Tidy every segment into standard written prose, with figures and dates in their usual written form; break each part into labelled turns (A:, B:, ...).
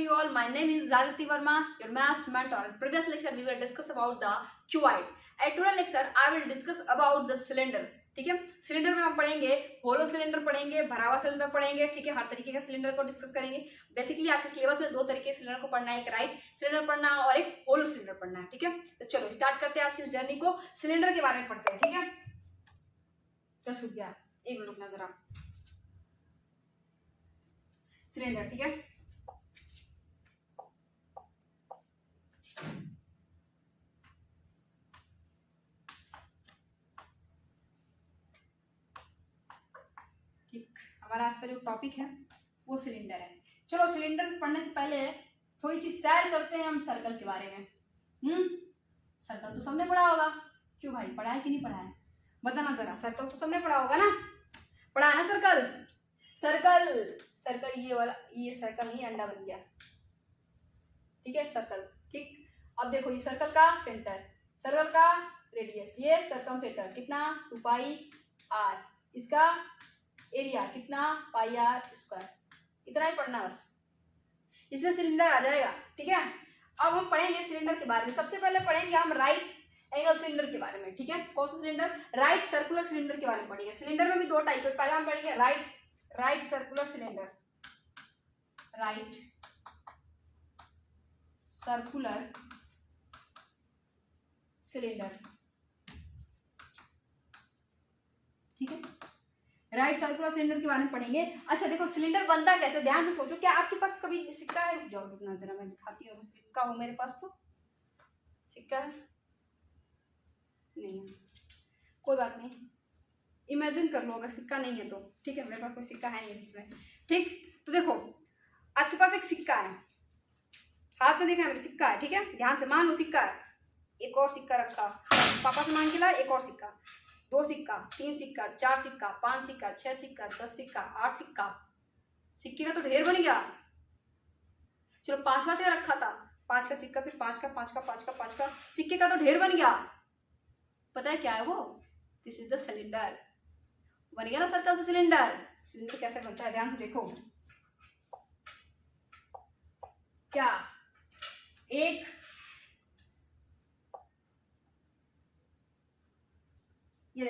A: you all. My name is Jagrati Verma, your maths mentor. In previous lecture, we will discuss about the cuboid. At today's lecture, I will discuss about the cylinder. ठीक है, cylinder में हम पढ़ेंगे hollow cylinder पढ़ेंगे, भरा हुआ cylinder पढ़ेंगे. ठीक है, हर तरीके के सिलेंडर को डिस्कस करेंगे. बेसिकली आपके सिलेबस में दो तरीके के सिलेंडर को पढ़ना है, एक राइट सिलेंडर पढ़ना है और एक होलो सिलेंडर पढ़ना है. ठीक है, तो चलो स्टार्ट करते हैं आज की इस जर्नी को. सिलेंडर के बारे में पढ़ते हैं. ठीक है, क्या छूट गया, एक मिनट रुकना जरा. सिलेंडर, ठीक है, हमारा आज का जो टॉपिक है वो सिलेंडर है. चलो सिलेंडर पढ़ने से पहले थोड़ी सी सैर करते हैं हम सर्कल के बारे में. सर्कल तो सबने पढ़ा होगा. क्यों भाई, पढ़ा है कि नहीं पढ़ा है, बताना जरा. सर्कल तो सबने पढ़ा होगा ना, पढ़ा है ना सर्कल. सर्कल सर्कल ये वाला, ये सर्कल नहीं, अंडा बन गया. ठीक है, सर्कल. ठीक, अब देखो ये सर्कल का सेंटर, सर्कल का रेडियस, ये सर्कमफेरेंस कितना 2 पाई आर, इसका एरिया कितना पाई आर स्क्वायर. इतना ही पढ़ना बस, इसमें सिलेंडर आ जाएगा. ठीक है, अब हम पढ़ेंगे सिलेंडर के बारे में. सबसे पहले पढ़ेंगे हम राइट एंगल सिलेंडर के बारे में. ठीक है, कौन सा सिलेंडर, राइट सर्कुलर सिलेंडर के बारे में पढ़ेंगे. सिलेंडर में भी दो टाइप है. पहले हम पढ़ेंगे right circular cylinder, right circular cylinder. ठीक है, राइट सर्कुलर सिलेंडर के बारे में पढ़ेंगे. अच्छा देखो, सिलेंडर बनता कैसे, ध्यान से सोचो. क्या आपके पास कभी सिक्का है? रुक जाओ, रुकना जरा, मैं दिखाती हूँ. सिक्का हो मेरे पास, तो सिक्का है नहीं है, कोई बात नहीं, इमेजिन कर लो अगर सिक्का नहीं है तो. ठीक है, मेरे पास कोई सिक्का है नहीं इसमें. ठीक, तो देखो आपके पास एक सिक्का है, हाथ में देखा है मेरे, सिक्का है. ठीक है, ध्यान से मान लो सिक्का है. एक और सिक्का रखा, पापा से मांग के लाए, एक और सिक्का, 2 सिक्का, 3 सिक्का, 4 सिक्का, 5 सिक्का, 6 सिक्का, 10 सिक्का, 8 सिक्का. सिक्के का तो ढेर बन गया. चलो 5वां से रखा था, 5 का सिक्का, फिर 5 का, 5 का, 5 का, 5 का, सिक्के का तो ढेर बन गया. पता है क्या है वो, दिस इज द सिलेंडर. बन गया ना सर्कल से सिलेंडर. सिलेंडर कैसे बनता है, ध्यान से देखो. क्या, एक ये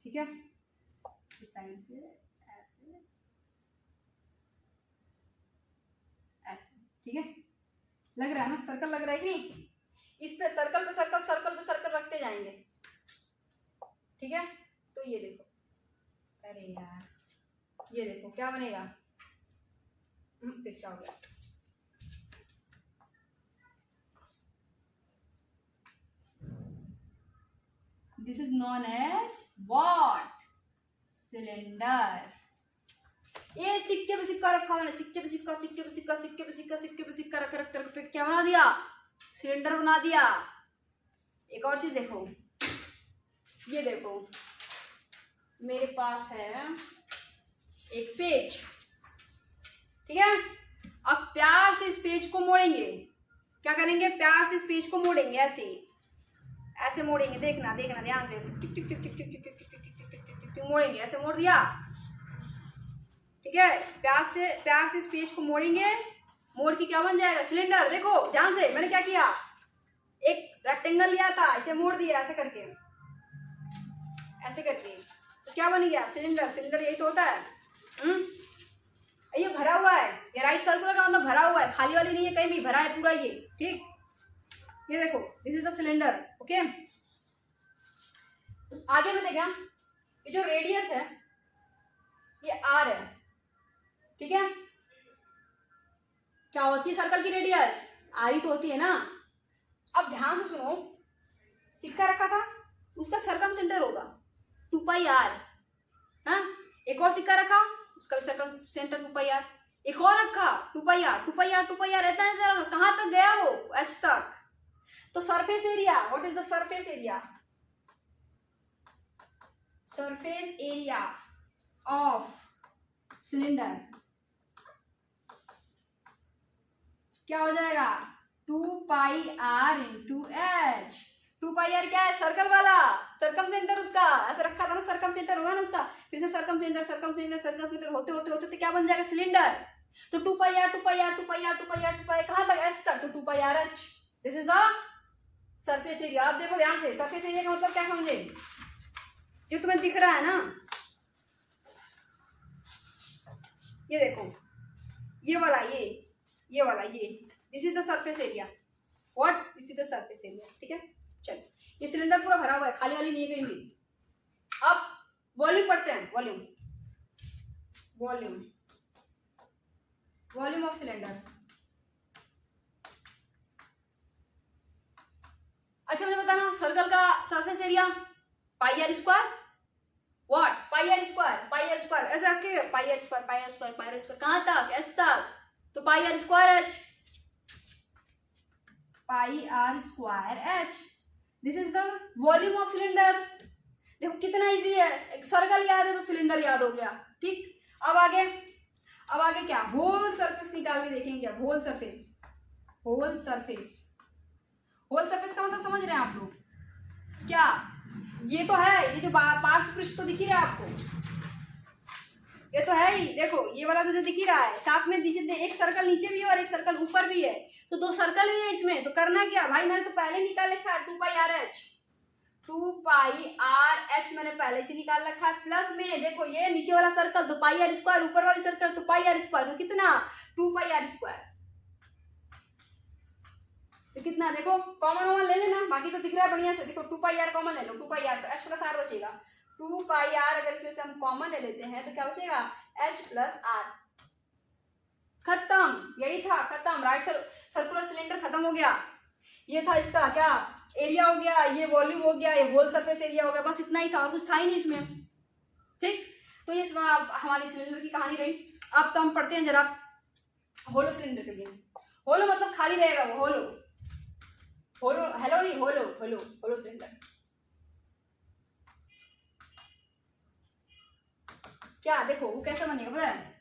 A: ठीक है, इस साइड से ऐसे ऐसे. ठीक है, लग रहा है ना, सर्कल लग रहा है कि नहीं. इस पे सर्कल पे सर्कल, सर्कल पे सर्कल रखते जाएंगे. ठीक है, तो ये देखो, अरे यार ये देखो क्या बनेगा, तिरछा हो गया. This is known as what, cylinder. ये सिक्के पे सिक्का रखा मैंने, सिक्के पे सिक्का, सिक्के पे सिक्का, सिक्के पे सिक्का, सिक्के पे सिक्का रख रख रख क्या बना दिया, सिलेंडर बना दिया. एक और चीज देखो, ये देखो मेरे पास है एक पेज. ठीक है, अब प्यार से इस पेज को मोड़ेंगे. क्या करेंगे, प्यार से इस पेज को मोड़ेंगे, ऐसे ऐसे मोड़ेंगे. देखना देखना ध्यान से, टिक टिक टिक टिक टिक टिक टिक टिक टिक टिक टिक मोड़ेंगे. ऐसे मोड़ दिया. ठीक है, प्यार से इस पेज को मोड़ेंगे. मोड़ के क्या बन जाएगा, सिलेंडर. देखो ध्यान से, मैंने क्या किया, एक रेक्टेंगल लिया था, इसे मोड़ दिया ऐसे करके, ऐसे करके, तो क्या बन गया, सिलेंडर. सिलेंडर यही तो होता है. ये भरा हुआ है, ये राइट सर्कुलर का मतलब भरा हुआ है, खाली वाली नहीं है, कहीं भी भरा है पूरा ये. ठीक, ये देखो, this is the cylinder. Okay, आगे में देखा, ये जो रेडियस है ये आर है. ठीक है, क्या होती है सर्कल की रेडियस, आर ही तो होती है ना. अब ध्यान से सुनो, सिक्का रखा था, उसका सरकम सेंटर होगा 2 पाई आर. हाँ, एक और सिक्का रखा, उसका भी सरकम सेंटर 2 पाई आर. एक और रखा 2 pi R, 2 pi R, 2 pi R रहता है. कहाँ तक गया वो, एच तक. तो surface area, what is the surface area, surface area of cylinder क्या हो जाएगा, 2 pi R into H. 2 pi R क्या है, सर्कल वाला, सरकम सेंटर उसका ऐसे रखा था ना, सरकम सेंटर होगा ना उसका, फिर से सरकम सेंटर सरकम सेंटर सरकम सेंटर होते होते होते तो क्या बन जाएगा, सिलेंडर। तो 2 pi R 2 pi R 2 pi R 2 pi R 2 pi कहां तक, एस तक, तो 2 pi R H, this is the surface area. आप देखो ध्यान से, सरफेस एरिया का मतलब क्या समझे, जो तुम्हें दिख रहा है ना, ये देखो, ये वाला, ये वाला, ये this is the surface area, what, this is the surface area, ठीक है। चलो, ये सिलेंडर पूरा भरा हुआ है, खाली वाली नहीं है कहीं भी। अब वॉल्यूम पढ़ते हैं, volume, volume, volume of cylinder. अच्छा मुझे बताना, सर्कल का surface area pi R square, what, pi R square ऐसे रखे, pi R square pi R square pi R square कहां तक, एस तक, तो pi R square H, pi R square H, this is the volume of cylinder. देखो कितना easy है, एक सर्कल याद है तो सिलेंडर याद हो गया, ठीक। अब आगे, अब आगे क्या, होल सरफेस निकाल के देखेंगे, whole surface, whole surface, whole surface का मतलब समझ रहे हैं आप लोग क्या, ये तो है, ये जो पार्श्व पृष्ठ तो दिख ही रहा है आपको, ये तो है ही, देखो ये वाला तो जो दिख ही रहा है, साथ में एक सर्कल नीचे भी है और एक सर्कल ऊपर भी है, तो 2 सर्कल भी है इसमें, तो करना क्या भाई, मैंने तो पहले निकाल रखा है 2 pi R H, 2 pi R H मैंने पहले से निकाल रखा है, प्लस में देखो ये नीचे वाला सर्कल तो पाई आर स्क्वायर, ऊपर वाली सर्कल तो पाई आर स्क्वायर, तो कितना 2 पाई आर स्क्वायर, तो कितना, देखो कॉमन ले लेना, बाकी तो दिख रहा है बढ़िया से, देखो 2 पाई आर कॉमन ले लो, 2 पाई आर तो एच प्लस आर बचेगा, 2 पाई आर अगर इसमें से हम कॉमन ले लेते हैं तो क्या बचेगा, एच प्लस आर, खत्म, यही था, खत्म, राइट सर्कुलर सिलेंडर खत्म हो गया, ये था इसका क्या एरिया हो गया, ये वॉल्यूम हो गया, ये होल सरफेस एरिया हो गया, बस इतना ही था और कुछ था ही नहीं इसमें, ठीक। तो ये हमारी सिलेंडर की कहानी रही। अब तो हम पढ़ते हैं जरा होलो सिलेंडर के लिए। होलो मतलब खाली रहेगा वो, होलो, होलो, हेलो नहीं, होलो, होलो, होलो सिलेंडर क्या, देखो वो कैसे बनेगा पता है,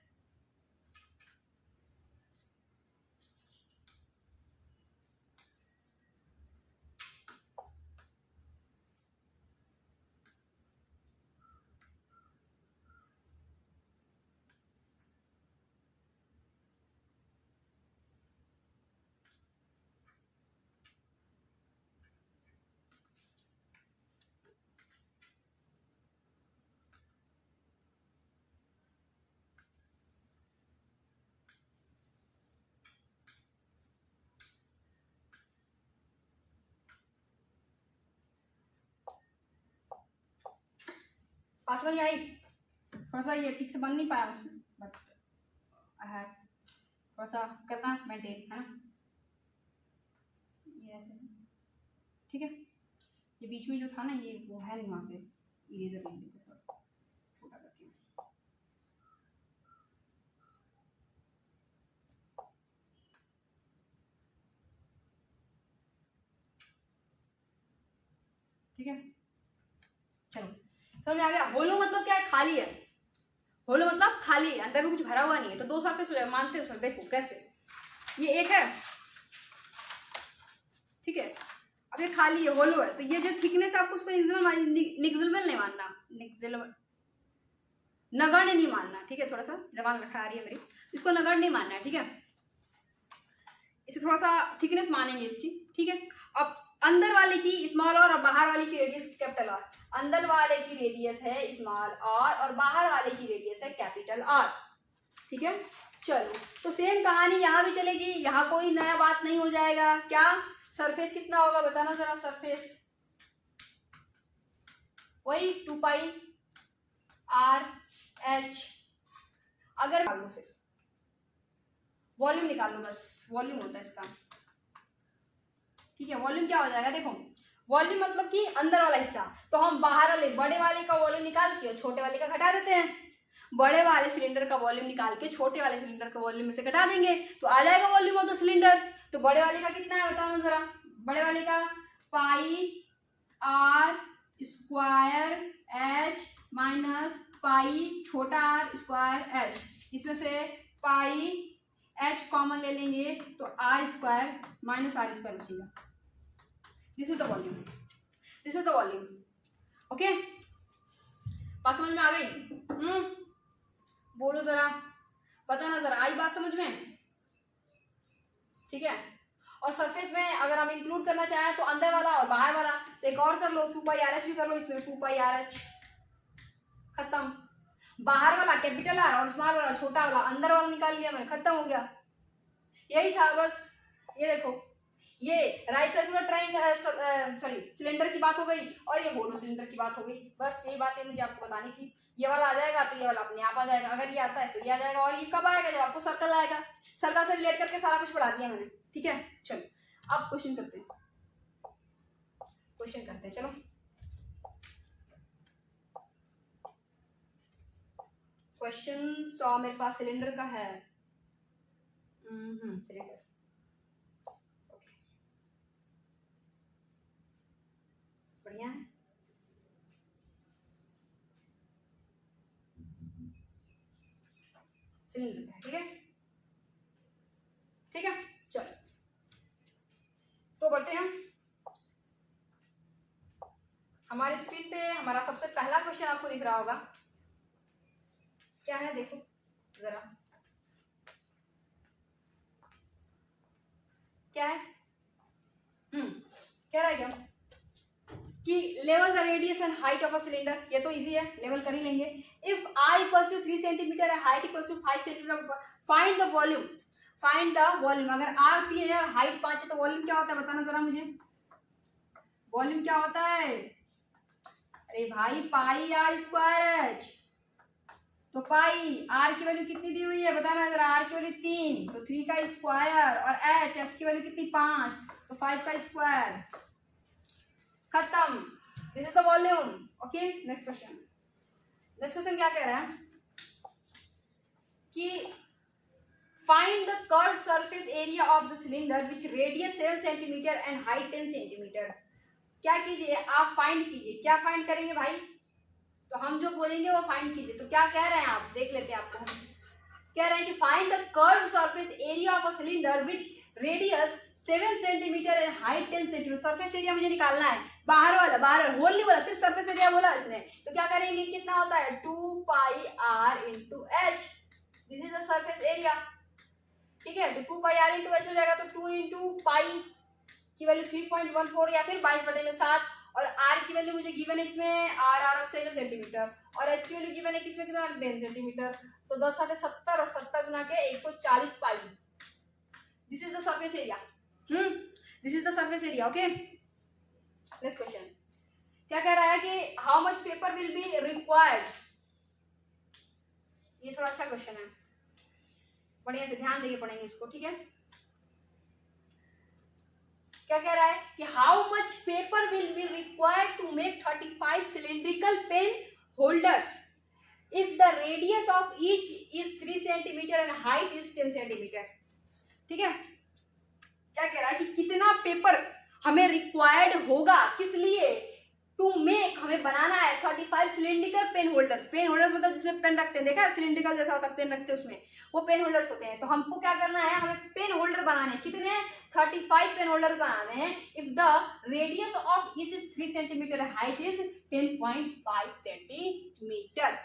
A: बात समझ में आई, थोड़ा सा ये ठीक से बन नहीं पाया मुझसे, बट आई हैव थोड़ा सा करना मेंटेन, है ना, ये ऐसे, ठीक है। ये बीच में जो था ना, ये वो है नहीं, वहाँ पे इरेजर ले लेते, थोड़ा सा छोटा करके, ठीक है। चलो समझ में आ गया, होलो मतलब क्या है, खाली है, होलो मतलब खाली है, अंदर में कुछ भरा हुआ नहीं है, तो 2 सरफेस हो जाए, मानते हो सर, देखो कैसे, ये एक है, ठीक है, अब ये खाली है, होलो है, तो ये जो थिकनेस है आपको उसको निग्जिलेबल नहीं मानना, निग्जिलेबल, नगण्य नहीं मानना, ठीक है, थोड़ा सा जबान लड़खड़ा रही है मेरी, इसको नगण्य नहीं मानना है, ठीक है, इसे थोड़ा सा थिकनेस मानेंगे इसकी, ठीक है। अब अंदर वाले की स्मॉल और बाहर वाले की रेडियस कैपिटल आर, अंदर वाले की रेडियस है स्मॉल आर और बाहर वाले की रेडियस है कैपिटल आर, ठीक है। चलो तो सेम कहानी यहाँ भी चलेगी, यहाँ कोई नया बात नहीं हो जाएगा, क्या सरफेस कितना होगा बताना जरा, सरफेस वही 2 पाई आर एच, अगर वॉल्यूम निकाल लो, बस वॉल्यूम होता है इसका, ठीक है। वॉल्यूम क्या हो जाएगा, देखो वॉल्यूम मतलब कि अंदर वाला हिस्सा, तो हम बाहर वाले बड़े वाले का वॉल्यूम निकाल के छोटे वाले का घटा देते हैं, बड़े वाले सिलेंडर का वॉल्यूम निकाल के छोटे वाले सिलेंडर का वॉल्यूम में से घटा देंगे, तो आ जाएगा वॉल्यूम ऑफ द सिलेंडर। तो बड़े वाले का कितना है बताओ जरा, बड़े वाले का pi R square H minus pi छोटा आर स्क्वायर एच, इसमें से पाई एच कॉमन ले लेंगे तो R square minus R square बचेगा, this is the volume, this is the volume. Okay, बात समझ में आ गई? बोलो जरा, बताना जरा, आई बात समझ में? ठीक है। और सरफेस में अगर हम इंक्लूड करना चाहें तो अंदर वाला और बाहर वाला, तो एक और कर लो, 2πRH भी कर लो इसमें, 2πRH खत्म। बाहर वाला कैपिटल आर और स्मॉल वाला छोटा वाला, अंदर वाला निकाल लिया मैंने, खत्म हो गया। यही था बस। ये देखो, ये right circular triangle sorry cylinder की बात हो गई और ये होलो सिलेंडर की बात हो गई। बस ये बातें मुझे आपको बतानी थी। ये वाला आ जाएगा तो ये वाला अपने आप आ जाएगा, अगर ये आता है तो ये आ जाएगा। और ये कब आएगा? जब आपको सर्कल आएगा। सर्कल से रिलेट करके सारा कुछ पढ़ा दिया मैंने, ठीक है। चलो अब क्वेश्चन करते हैं, चलो। क्वेश्चन 100 मेरे पास सिलेंडर का है। सिलेंडर बढ़िया है। सिलेंडर है, ठीक है, ठीक है। चलो तो बढ़ते हैं। हमारे स्क्रीन पे हमारा सबसे पहला क्वेश्चन आपको दिख रहा होगा, क्या है देखो जरा, क्या है? कह रहा है क्या कि level the radius and height of a cylinder. ये तो इजी है, लेवल कर ही लेंगे। If I equals to 3 centimetre है, height equals to 5 centimetre, find the volume. Find the volume. अगर R 3 है और हाइट 5 है तो वॉल्यूम क्या होता है बताना जरा मुझे। वॉल्यूम क्या होता है? अरे भाई पाई R स्क्वायर H। तो पाई R की वैल्यू कितनी दी हुई है बताना जरा। R की वैल्यू 3 तो 3 का स्क्वायर, और H की वैल्यू कितनी 5 तो 5 का स्क्वायर, खत्म। This is the volume. Okay, next question. Next question क्या कह रहा है कि find the curve surface area of the cylinder which radius 7 centimetre and height 10 centimetre. क्या कीजिए आप, फाइंड कीजिए। क्या फाइंड करेंगे भाई? तो हम जो बोलेंगे वो फाइंड कीजिए। तो क्या कह रहे हैं आप, देख लेते हैं आपको। कह रहे हैं कि find the curve surface area of a cylinder which radius 7 centimetre and height 10 centimetre. Surface area मुझे निकालना है, बाहर वाला, बाहर होल नहीं बोला, सिर्फ सरफेस एरिया बोला इसने। तो क्या करेंगे, कितना होता है 2πr into H. This is the surface area, ठीक है। तो 2πr इंटू एच हो जाएगा, तो 2 इंटू पाई की वैल्यू 3.14 या फिर 22/7, और r की वैल्यू मुझे गिवन है इसमें, r 7 सेंटीमीटर, और h की वैल्यू गिवन है किसमें, कितना 10 सेंटीमीटर। तो 10 आके 70 और 70 गुना के 140 पाई। This is the surface area. This is the surface area. Okay, next question क्या कह रहा है कि how much paper will be required. ये थोड़ा अच्छा क्वेश्चन है, बढ़िया से ध्यान देके पढ़ेंगे इसको, ठीक है। क्या कह रहा है कि how much paper will be required to make 35 cylindrical pen holders if the radius of each is 3 centimetre and height is 10 centimetre. ठीक है, क्या कह रहा है कि कितना पेपर हमें रिक्वायर्ड होगा, किस लिए, टू मेक, हमें बनाना है 35 cylindrical pen holders. Pen holders मतलब जिसमें पेन रखते हैं, देखा है सिलेंड्रिकल जैसा होता है, पेन रखते हैं उसमें, वो पेन होल्डर्स होते हैं। तो हमको क्या करना है, हमें पेन होल्डर बनाने हैं। कितने, 35 पेन होल्डर बनाने हैं। If the radius of each is 3 centimetre, height is 10.5 centimetre.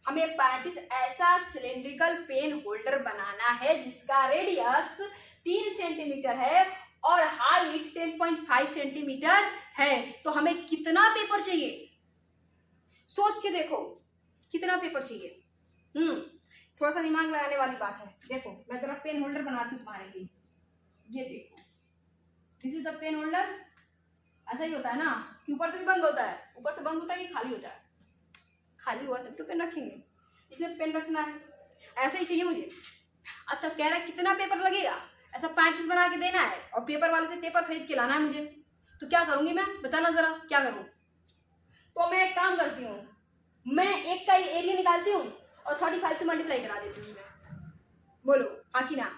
A: हमें 35 ऐसा सिलेंड्रिकल पेन होल्डर बनाना है जिसका रेडियस 3 सेंटीमीटर है और हाइट 10.5 सेंटीमीटर है। तो हमें कितना पेपर चाहिए, सोच के देखो कितना पेपर चाहिए। थोड़ा सा दिमाग लगाने वाली बात है। देखो मैं जरा पेन होल्डर बनाती हूँ तुम्हारे लिए। ये देखो, this is the pen holder. ऐसा ही होता है ना कि ऊपर से भी बंद होता है, ऊपर से बंद होता है कि खाली होता है, खाली हुआ तब तो पेन रखेंगे, इसमें पेन रखना है। ऐसा ही चाहिए मुझे। अब तब कह रहा है कितना पेपर लगेगा, ऐसा 35 बना के देना है और पेपर वाले से पेपर खरीद के लाना है मुझे। तो क्या करूंगी मैं, बताना जरा क्या करूं। तो मैं एक काम करती हूँ, मैं एक का एरिया निकालती हूँ और 35 से मल्टीप्लाई करा देती हूँ। बोलो हाँ कि ना।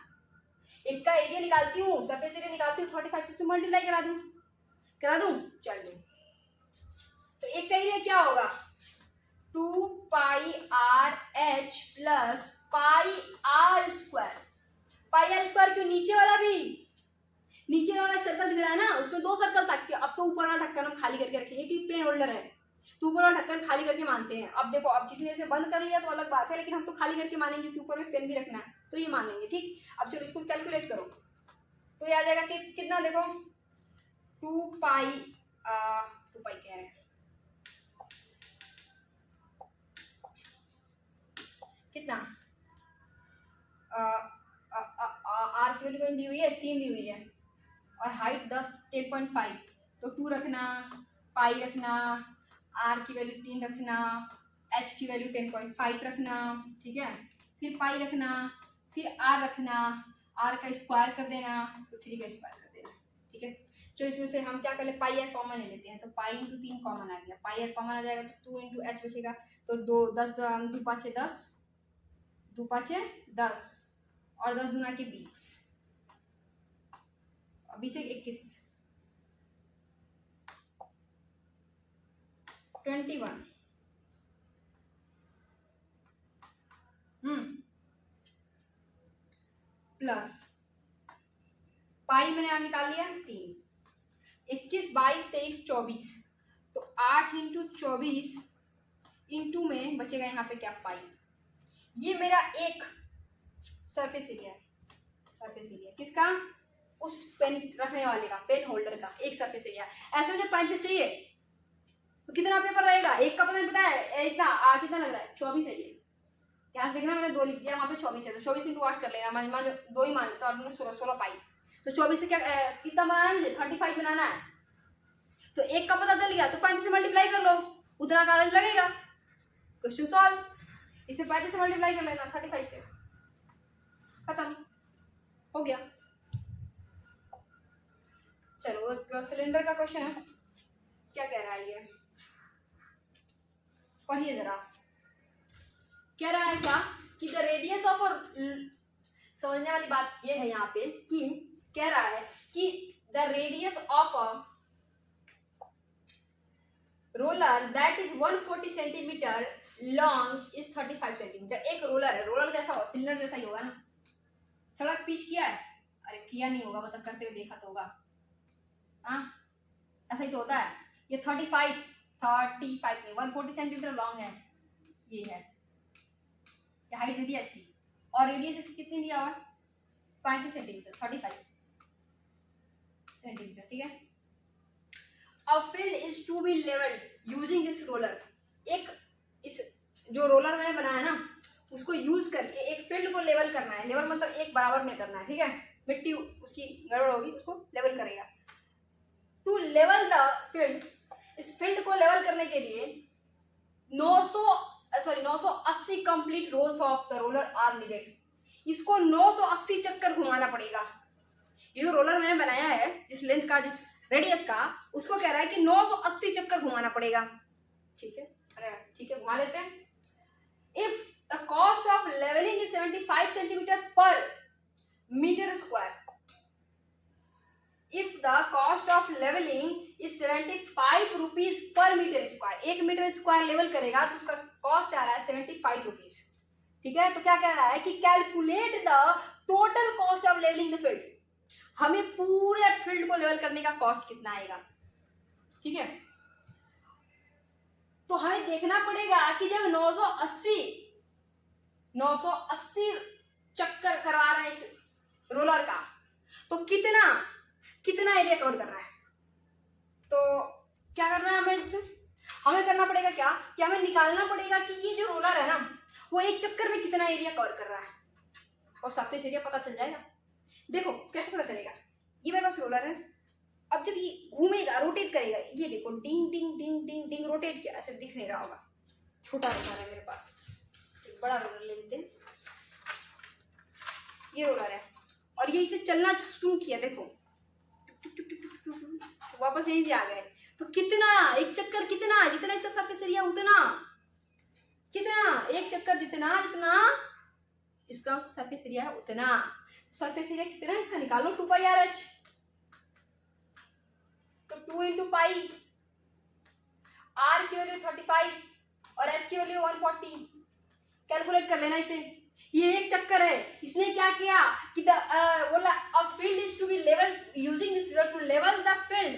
A: एक का एरिया निकालती हूँ, सरफेस एरिया निकालती हूँ, 35 से उसमें मल्टीप्लाई करा दूं। चलो तो एक का एरिया क्या होगा, 2πRH plus πr square. πr square क्यों, नीचे वाला भी, नीचे वाला सर्कल दिख रहा है ना, उसमें 2 सर्कल था, अब तो ऊपर वाला ढक्कन हम खाली करके रखेंगे कि पेन होल्डर है तो ऊपर वाला ढक्कन खाली करके मानते हैं। अब देखो, अब किसी ने इसे बंद कर लिया तो अलग बात है, लेकिन हम तो खाली करके मानेंगे क्योंकि ऊपर में पेन भी रखना है, तो ये मान लेंगे। ठीक, अब चलो इसको कैलकुलेट करो तो ये आ जाएगा कि कितना, देखो 2 पाई कह रहे हैं, कितना आर की वैल्यू दी हुई है 3 दी हुई है और हाइट 10.5, तो 2 रखना, पाई रखना, आर की वैल्यू 3 रखना, एच की वैल्यू 10.5 रखना, ठीक है, फिर पाई रखना, फिर आर रखना, आर का स्क्वायर कर देना तो 3 का स्क्वायर कर देना। ठीक है, चलो इसमें से हम क्या कर ले, पाई आर कॉमन ले लेते हैं, तो पाई इंटू 3 कॉमन आ गया, पाई आर कॉमन आ जाएगा तो 2 इंटू एच बचेगा, तो 2 10 2 5 10 2 5 10 और 10 दूना के 20, 20 से 21 21 प्लस पाई मैंने यहाँ निकाल लिया 3, 21 22 23 24, तो 8 इंटू 24 इंटू में बचेगा यहाँ पे क्या, पाई। ये मेरा एक सरफेस एरिया है, सरफेस एरिया किसका, उस पेन रखने वाले का, पेन होल्डर का एक सरफेस एरिया। ऐसे मुझे 35 चाहिए तो कितना पेपर रहेगा, एक का पता नहीं पता है, इतना कितना लग रहा है 24 है, ये क्या देखना, मैंने 2 लिख दिया, वहाँ पे 24 है तो 24 इंटू 8 कर लेना, मान 2 ही मान लेते तो 8 में 16 पाई, तो 24 से क्या कितना बनाना है मुझे, 35 बनाना है, तो एक का पता चल गया तो 35 से मल्टीप्लाई कर लो, उतना कागज लगेगा, क्वेश्चन सॉल्व। इसमें 35 से मल्टीप्लाई कर लेना 35 से, खत्म हो गया। चलो एक सिलेंडर का क्वेश्चन है, क्या कह रहा है ये, पढ़िए जरा। कह रहा है क्या कि द रेडियस ऑफ, समझने वाली बात ये है यहाँ पे कि कह रहा है कि the radius of a roller that is 140 centimetre long is 35 centimetre. एक रोलर है, रोलर कैसा हो, सिलेंडर जैसा ही होगा ना, सड़क पिच किया है, अरे किया नहीं होगा, मतलब करते हुए देखा तो होगा, हाँ ऐसा ही तो होता है। ये 35 नहीं 140 सेंटीमीटर लॉन्ग है, ये है, ये हाइट दे दिया इसकी, और रेडियस इसकी कितनी दिया हुआ, 35 सेंटीमीटर, 35 सेंटीमीटर, ठीक है। A field is to be levelled using this roller, एक इस जो रोलर मैंने बनाया ना उसको यूज करके एक फील्ड को लेवल करना है, लेवल मतलब एक बराबर में करना है, ठीक है, मिट्टी उसकी गड़बड़ होगी उसको लेवल करेगा। टू लेवल द फील्ड, इस फील्ड को लेवल करने के लिए 980 complete rolls of the roller are needed, इसको 980 चक्कर घुमाना पड़ेगा। ये जो रोलर मैंने बनाया है जिस लेंथ का, जिस रेडियस का, उसको कह रहा है कि 980 चक्कर घुमाना पड़ेगा, ठीक है, अरे ठीक है घुमा लेते हैं। If the cost of levelling is 75 centimetre per metre square, if the cost of levelling is 75 rupees per metre square, 1 metre square level करेगा तो उसका कॉस्ट आ रहा है 75 रुपीज, ठीक है। तो क्या कह रहा है कि calculate the total cost of levelling the field, हमें पूरे फील्ड को लेवल करने का कॉस्ट कितना आएगा, ठीक है। तो हमें देखना पड़ेगा कि जब 980 चक्कर करवा रहे हैं इस रोलर का, तो कितना एरिया कवर कर रहा है। तो क्या करना है हमें, इसमें हमें करना पड़ेगा क्या कि हमें निकालना पड़ेगा कि ये जो रोलर है ना वो एक चक्कर में कितना एरिया कवर कर रहा है, और सरफेस एरिया पता चल जाएगा। देखो कैसे पता चलेगा, ये मेरे पास रोलर है, अब जब ये घूमेगा रोटेट करेगा, ये देखो डिंग डिंग डिंग डिंग डिंग रोटेट किया, ऐसे दिख नहीं रहा होगा, छोटा रोलर है मेरे पास, एक बड़ा रोलर ले लेते हैं, ये रोलर है और ये इसे चलना शुरू किया, देखो वापस यहीं से आ गए, तो कितना एक चक्कर, कितना जितना इसका सरफेस एरिया उतना, कितना एक चक्कर जितना इसका सरफेस एरिया है उतना, सरफेस एरिया कितना इसका निकालो 2 पाई आर एच, तो 2 इंटू पाई, आर की वैल्यू 35 और एच की वैल्यू 140, कैलकुलेट कर लेना इसे। ये एक चक्कर है। इसने क्या किया कि बोला a field is to be level using this roller to level the field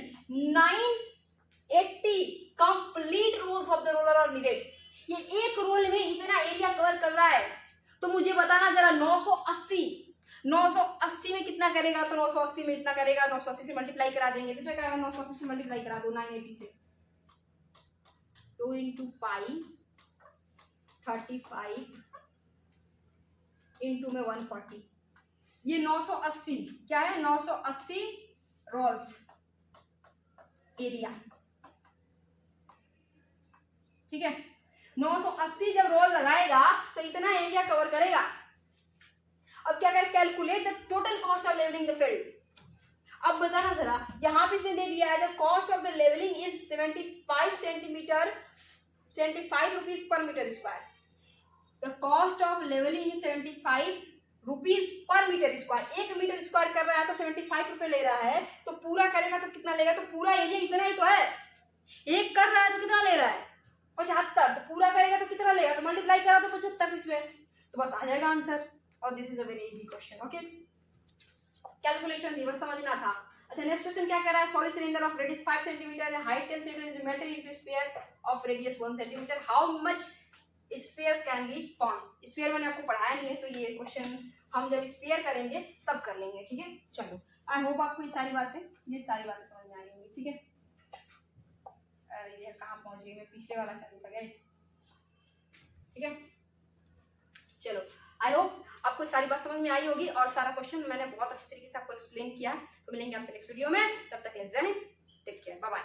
A: 980 complete rolls of the roller are needed. ये एक रोल में इतना एरिया कवर कर रहा है, तो मुझे बताना जरा 980 में कितना करेगा। तो 980 में इतना करेगा, 980 से मल्टीप्लाई करा देंगे। जिसमें क्या 980 से मल्टीप्लाई करा दो 980 से, 2 इंटू पाई 35 इंटू में 140। ये 980 क्या है, 980 रोल्स एरिया, ठीक है। 980 जब रोल लगाएगा तो इतना एरिया कवर करेगा। अब क्या करें, calculate the total cost of levelling the field. अब बताना जरा, यहां पे इसने दे दिया है the cost of the levelling is 75 centimetre 75 rupees per metre square. The cost of levelling is 75 rupees per metre square. 1 metre square कर रहा है तो 75 रुपए ले रहा है, तो पूरा करेगा तो कितना लेगा, तो पूरा एरिया इतना ही तो है। एक कर रहा है तो कितना ले रहा है 75, तो पूरा करेगा तो कितना लेगा, तो मल्टीप्लाई करा तो 75 इसमें, तो बस आ जाएगा आंसर। और this is a very easy question. Okay, calculation थी, बस समझना था। अच्छा, नेक्स्ट क्वेश्चन क्या कर रहा है, solid cylinder of radius 5 centimetre, height 10 centimetre is melted into sphere of radius 1 centimetre, how much sphere can be form. Sphere मैंने आपको पढ़ाया नहीं है, तो ये क्वेश्चन हम जब स्फीयर करेंगे तब कर लेंगे, ठीक है। चलो, आई होप आपको ये सारी बातें समझ में आई होंगी, ठीक है। ये कहाँ पहुंच गई, मैं पिछले वाला चालू था गया, ठीक है। चलो, आई होप आपको सारी बात समझ में आई होगी और सारा क्वेश्चन मैंने बहुत अच्छे तरीके से आपको एक्सप्लेन किया। तो मिलेंगे आपसे नेक्स्ट वीडियो में, तब तक Jai Hind, take care, bye bye.